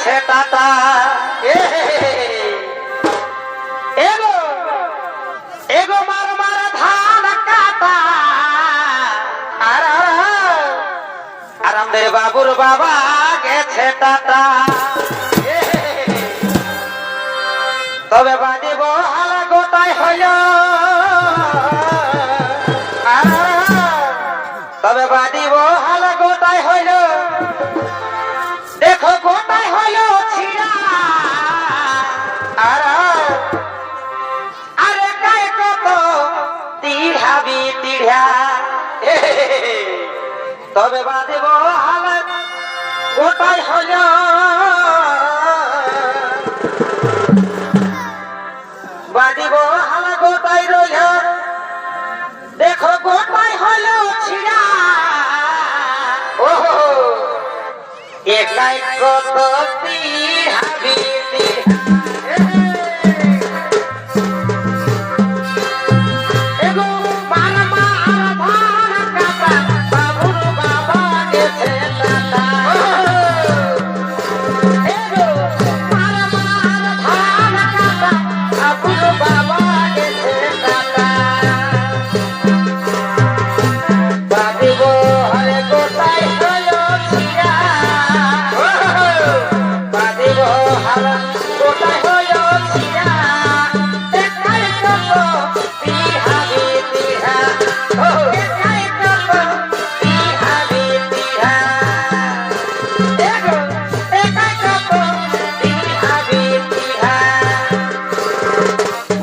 গেছে টাটা এগো এগো মার মার ধান কাটা আর আমাদের বাবুর বাবা গেছে টাটা তবে বাজিব হাল গোটাই হইল তবে বাজিব হাল গোটাই হইল দেখো গোটাই হইল ছিড়া আরে গায়ে কত তিড়াবি তিড়া তবে বাজিব হাল গোটাই হইল বাজিব হাল গোটাই রইল দেখো গোটাই হইল ছিড়া ওহো একাই কত তিড়াবি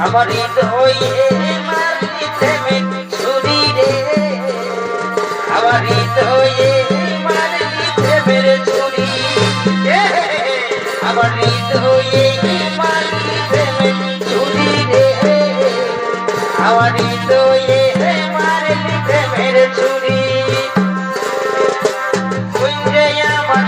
আমার হৃদয়ে মারিতে ছুরি রে আমার হৃদয়ে মারিতে মেরে ছুরি আমার হৃদয়ে মারিতে ছুরি রে আমার হৃদয়ে মারিতে মেরে ছুরি কুঞ্জে আমার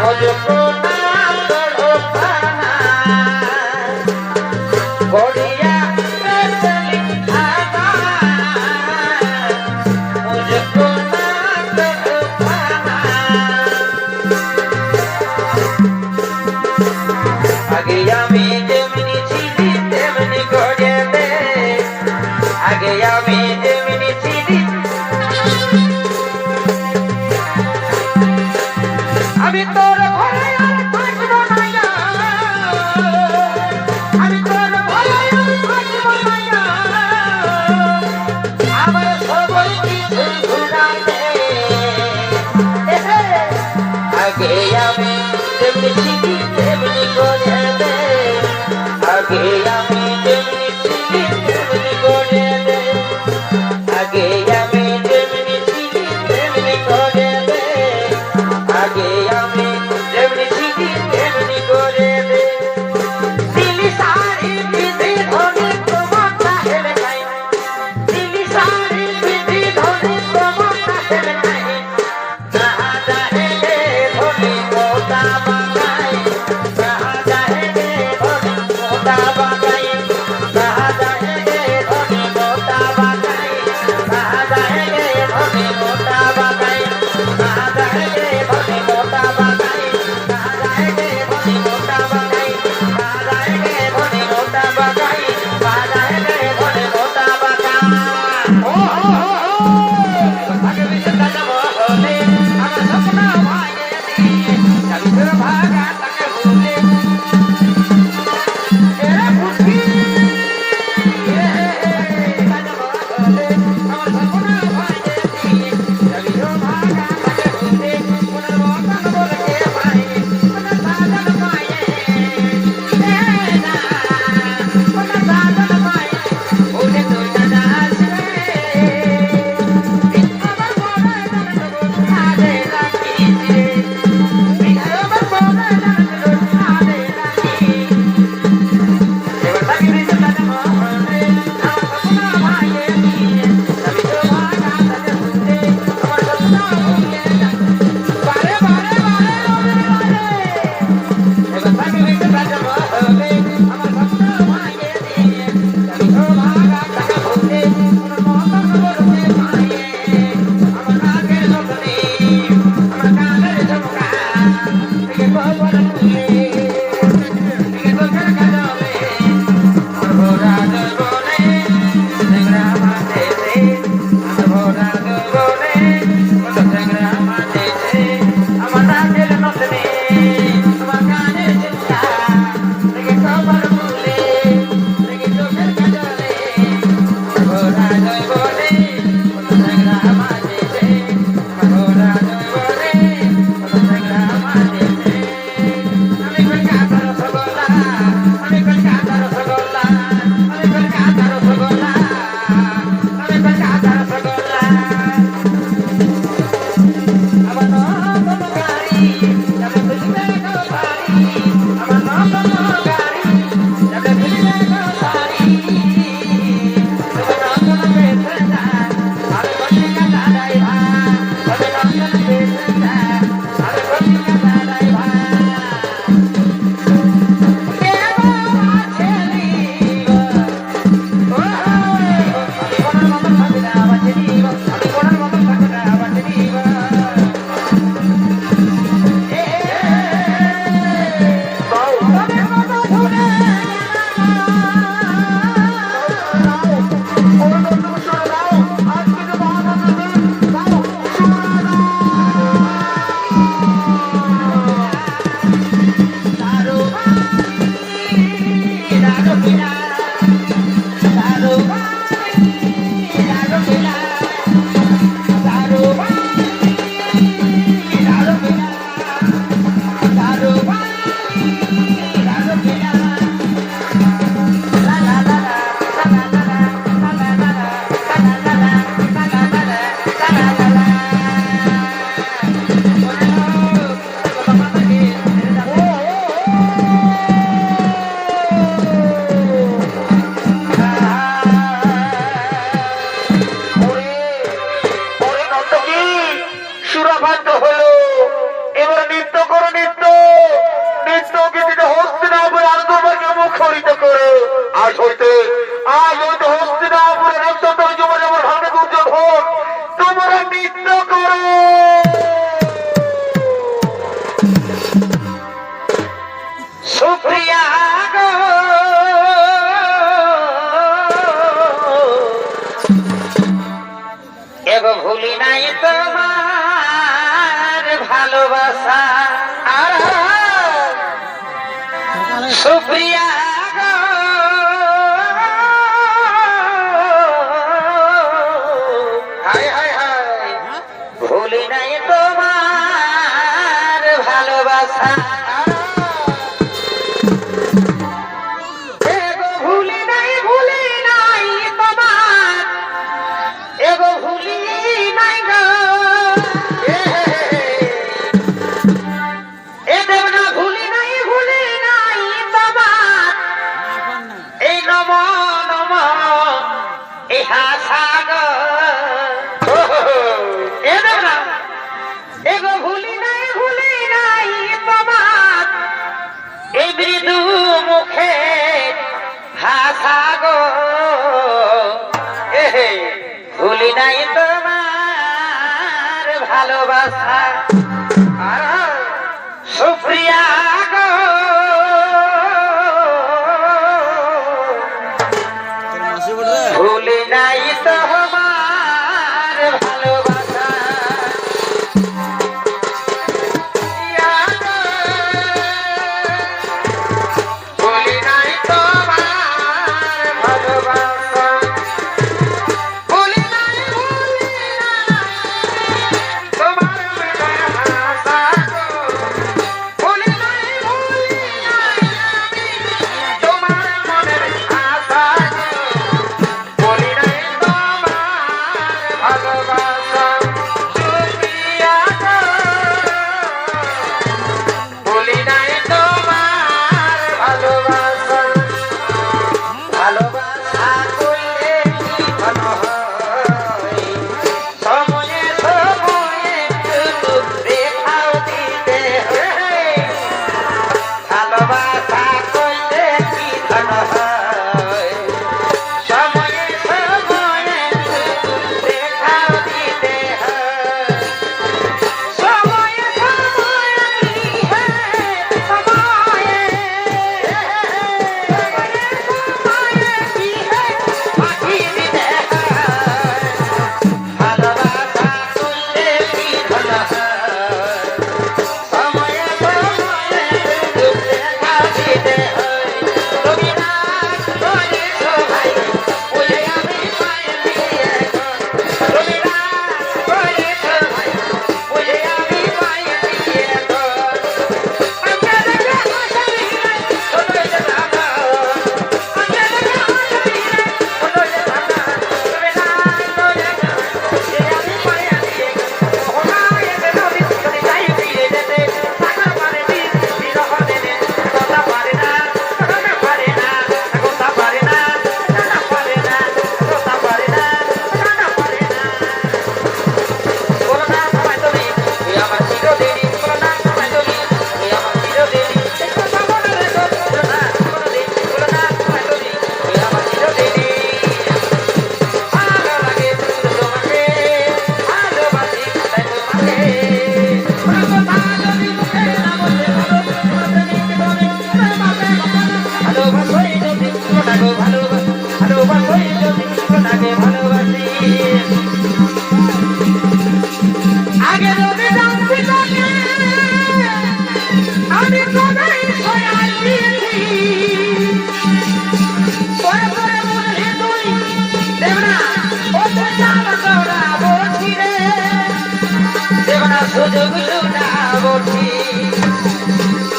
मुझको ना तोड़ो पाना गोड़िया मुझको ना तोड़ो पाना आगे আমি যেমনি ছিলি তেমনি করে দে আগে আমি যেমনি ছিলি আমি তোর ঘরে আর থাকব না আমি তোর ঘরে আর থাকব না আমার সবই কিছু ঘুরাই দে আগে আমি যেমনি ছিলি তেমনি করে দে আগে আমি যেমনি ছিলি তেমনি করে দে আগে আমি যেমনি ছিলি তেমনি করে দে আগে আমি যেমনি ছিলি তেমনি করে দে দিলি সারি বিধি ধরে তোমারটা হেলে নাই দিলি সারি বিধি ধরে তোমারটা হেলে নাই না যাহে গে ধরে মোটা বাগাই না যাহে গে ধরে মোটা বাগাই না যাহে গে ধরে মোটা বাগাই না যাহে গে ধরে মোটা বাগাই না যাহে গে ধরে মোটা বাগাই না যাহে গে ধরে মোটা বাগাই না যাহে গে ধরে মোটা বাগাই না যাহে গে ধরে মোটা বাগাই ও ভাগে বিচে যাব হলে আমার স্বপ্ন ভাঙে দিয়ে আমি তোর ভাগা তাকে ভুলে এরা বুঝি I'm সুপ্রিয়া গো এগো ভুলি নাই তোমার ভালোবাসা আর সুপ্রিয়া গো হায় হায় হায় ভুলি নাই তোমার ভালোবাসা ভুলি নাই তোমার ভালোবাসা সুপ্রিয়া গো ভুলি নাই তোমার ভালোবাসা ভুলি নাই তোমার ভালোবাসা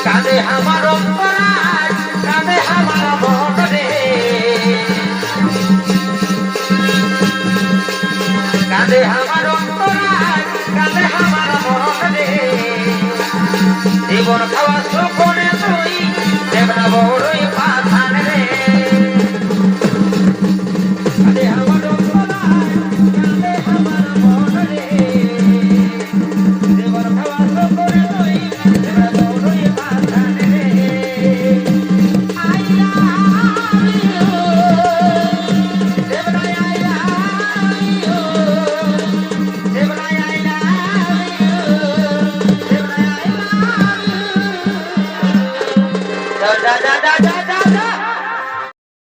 কাঁদে আমার অন্তরায় কাঁদে আমার মন রে কাঁদে আমার অন্তরায় কাঁদে আমার মন রে জীবন খাওয়া সুখনে তুই দেবনা